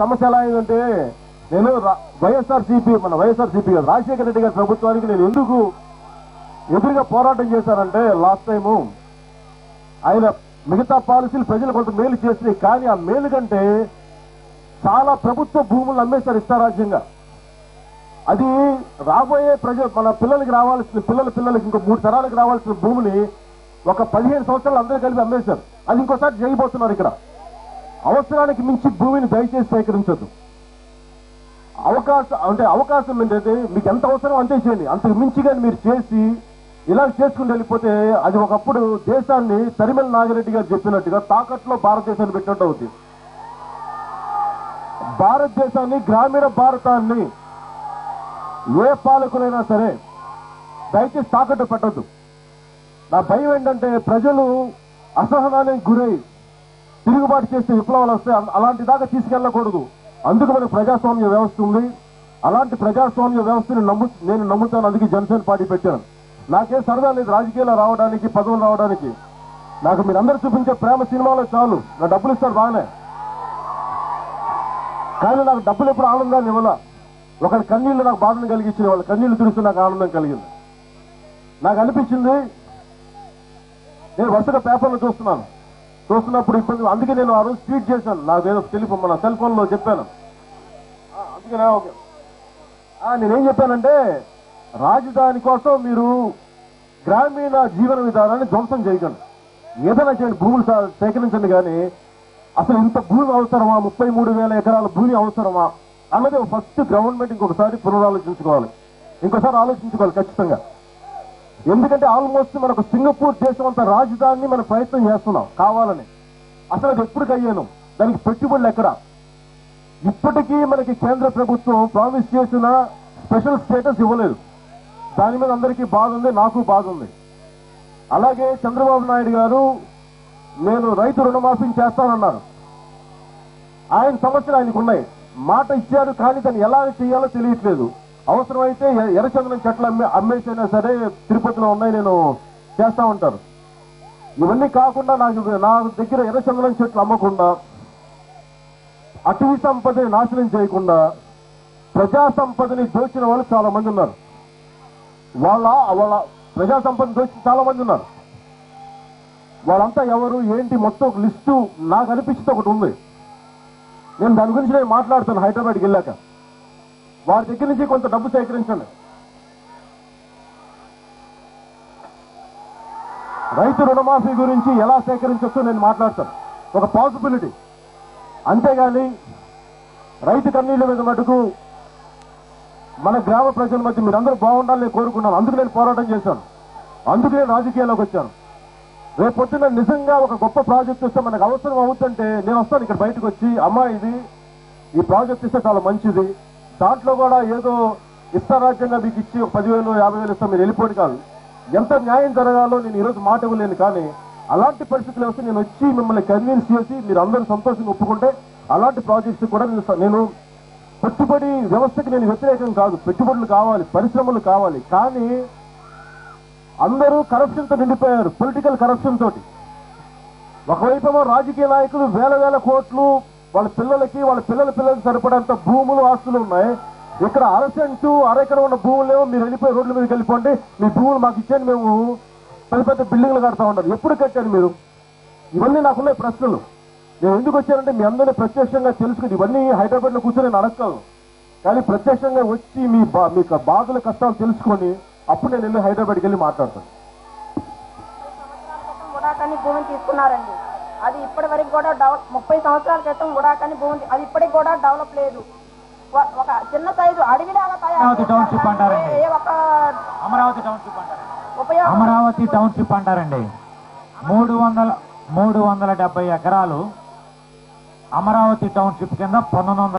సమస్య ఎలా అయిందంటే నేను వైఎస్ఆర్సీపీ కాదు రాజశేఖర రెడ్డి గారి ప్రభుత్వానికి నేను ఎందుకు ఎదురుగా పోరాటం చేశానంటే లాస్ట్ టైము ఆయన మిగతా పాలసీలు ప్రజలు కొంత మేలు చేసినాయి, కానీ ఆ మేలు కంటే చాలా ప్రభుత్వ భూములు అమ్మేశారు ఇష్టారాజ్యంగా. అది రాబోయే మన పిల్లలకి రావాల్సిన పిల్లలకి ఇంకో 3 తరాలకు రావాల్సిన భూమిని ఒక 15 సంవత్సరాలు అందరూ కలిపి అమ్మేశారు. అది ఇంకోసారి చేయబోతున్నారు. ఇక్కడ అవసరానికి మించి భూమిని దయచేసి సేకరించద్దు. అవకాశం ఏంటంటే మీకు ఎంత అవసరం అంతే చేయండి, అంతకు మించిగా మీరు చేసి ఇలా చేసుకుని వెళ్ళిపోతే అది ఒకప్పుడు దేశాన్ని తరిమల నాగిరెడ్డి గారు చెప్పినట్టుగా తాకట్లో భారతదేశాన్ని పెట్టినట్టు అవుతుంది. భారతదేశాన్ని గ్రామీణ భారతాన్ని ఏ పాలకులైనా సరే దయచేసి తాకట్టు పెట్టద్దు. నా భయం ఏంటంటే ప్రజలు అసహనానికి గురై తిరుగుబాటు చేసే విప్లవాలు వస్తాయి. అలాంటి దాకా తీసుకెళ్లకూడదు. అందుకు మనకు ప్రజాస్వామ్య వ్యవస్థ ఉంది. అలాంటి ప్రజాస్వామ్య వ్యవస్థని నేను నమ్ముతాను. అందుకే జనసేన పార్టీ పెట్టాను. నాకేం సరదా లేదు రాజకీయాల్లో రావడానికి, పదవులు రావడానికి. నాకు మీరందరూ చూపించే ప్రేమ సినిమాలో చాలు. నా డబ్బులు ఇస్తారు బాగానే, కానీ నాకు డబ్బులు ఎప్పుడు ఆనందాన్ని ఇవ్వాల. ఒకరి కన్నీళ్లు నాకు బాధను కలిగించిన వాళ్ళ కన్నీళ్లు తుడిస్తే నాకు ఆనందం కలిగింది. నాకు అనిపించింది, నేను వరుసగా పేపర్లు చూస్తున్నప్పుడు ఇబ్బంది. అందుకే నేను ఆ రోజు ట్వీట్ చేశాను. నాకేదో మన సెల్ ఫోన్ లో చెప్పాను. అందుకే నేనేం చెప్పానంటే, రాజధాని కోసం మీరు గ్రామీణ జీవన విధానాన్ని ధ్వంసం చేయకండి, ఏదైనా చేయండి, భూములు సేకరించండి, కానీ అసలు ఇంత భూమి అవసరమా, 33,000 ఎకరాల భూమి అవసరమా అన్నది ఫస్ట్ గవర్నమెంట్ ఇంకొకసారి ఇంకోసారి ఆలోచించుకోవాలి ఖచ్చితంగా. ఎందుకంటే ఆల్మోస్ట్ మనకు సింగపూర్ దేశం అంత రాజధానిని మనం ప్రయత్నం చేస్తున్నాం కావాలని. అసలు అది ఎప్పుడు అయ్యాను, దానికి పెట్టుబడులు ఎక్కడ? ఇప్పటికీ మనకి కేంద్ర ప్రభుత్వం ప్రామిస్ చేసిన స్పెషల్ స్టేటస్ ఇవ్వలేదు. దాని మీద అందరికీ బాధ ఉంది, నాకు బాధ ఉంది. అలాగే చంద్రబాబు నాయుడు గారు నేను రైతు రుణమాఫీ చేస్తానన్నారు. ఆయన సమస్యలు ఆయనకు ఉన్నాయి, మాట ఇచ్చారు, కానీ దాన్ని ఎలా చేయాలో తెలియట్లేదు. అవసరమైతే ఎర్రచందనం చెట్లు అమ్మేసైనా సరే తిరుపతిలో ఉన్నాయి, నేను చేస్తా ఉంటారు. ఇవన్నీ కాకుండా నా దగ్గర ఎర్రచందనం చెట్లు అమ్మకుండా, అటవీ సంపదని నాశనం చేయకుండా ప్రజా సంపదని దోచిన వాళ్ళు చాలా మంది ఉన్నారు. వాళ్ళ ప్రజా సంపదని దోచిన చాలా మంది ఉన్నారు. వాళ్ళంతా ఎవరు ఏంటి మొత్తం ఒక లిస్టు నాకు అనిపించింది ఒకటి ఉంది. నేను దాని గురించి నేను మాట్లాడుతాను హైదరాబాద్కి వెళ్ళాక. వారి దగ్గర నుంచి కొంత డబ్బు సేకరించండి. రైతు రుణమాఫీ గురించి ఎలా సేకరించవచ్చో నేను మాట్లాడతాను, ఒక పాసిబిలిటీ. అంతేగాని రైతు కన్నీళ్ల మీద మటుకు మన గ్రామ ప్రజల మధ్య మీరందరూ బాగుండాలని నేను కోరుకున్నాను. అందుకు నేను పోరాటం చేశాను, అందుకు నేను రాజకీయాల్లోకి వచ్చాను. రేపు పొద్దున్న నిజంగా ఒక గొప్ప ప్రాజెక్ట్ వస్తే మనకు అవసరం అవుతుంటే నేను వస్తాను ఇక్కడ బయటకు వచ్చి, అమ్మా ఈ ప్రాజెక్ట్ ఇస్తే చాలా మంచిది, దాంట్లో కూడా ఏదో ఇష్టారాజ్యంగా మీకు ఇచ్చి 10,000 50,000 ఇస్తాం మీరు వెళ్ళిపోయి కాదు. ఎంత న్యాయం జరగాలో నేను ఈరోజు మాట ఇవ్వలేను, కానీ అలాంటి పరిస్థితులు వస్తే నేను వచ్చి మిమ్మల్ని కన్విన్స్ చేసి మీరు అందరూ సంతోషంగా ఒప్పుకుంటే అలాంటి ప్రాజెక్ట్స్ కూడా నేను పెట్టుబడి వ్యవస్థకి నేను వ్యతిరేకం కాదు. పెట్టుబడులు కావాలి, పరిశ్రమలు కావాలి, కానీ అందరూ కరప్షన్తో నిండిపోయారు, పొలిటికల్ కరప్షన్ తోటి. ఒకవైపేమో రాజకీయ నాయకులు వేల కోట్లు వాళ్ళ పిల్లలకి సరిపడంత భూములు ఆస్తులు ఉన్నాయి. ఇక్కడ అరెకరం ఉన్న భూములేమో మీరు వెళ్ళిపోయి రోడ్ల మీదకి వెళ్ళిపోండి, మీ భూములు మాకు ఇచ్చేయండి, మేము పెద్ద బిల్డింగ్లు కడతా ఉంటారు. ఎప్పుడు కట్టారు మీరు? ఇవన్నీ నాకున్న ప్రశ్నలు. నేను ఎందుకు వచ్చానంటే మీ అందరినీ ప్రత్యక్షంగా తెలుసుకుని, ఇవన్నీ హైదరాబాద్ లో కూర్చొని నేను అడగను, కానీ ప్రత్యక్షంగా వచ్చి మీ బాధల కష్టాలు తెలుసుకొని అప్పుడు నేను వెళ్ళి హైదరాబాద్కి వెళ్ళి మాట్లాడతాను. భూమిని తీసుకున్నారండి, అది ఇప్పటి వరకు కూడా 30 సంవత్సరాల క్రితం ఉడాకని భూమి, అది ఇప్పటికి కూడా డెవలప్ లేదు. ఒక చిన్న సైజు అడవిలాగా అమరావతి టౌన్షిప్ అంటారండి. 370 ఎకరాలు అమరావతి టౌన్షిప్ కింద 1900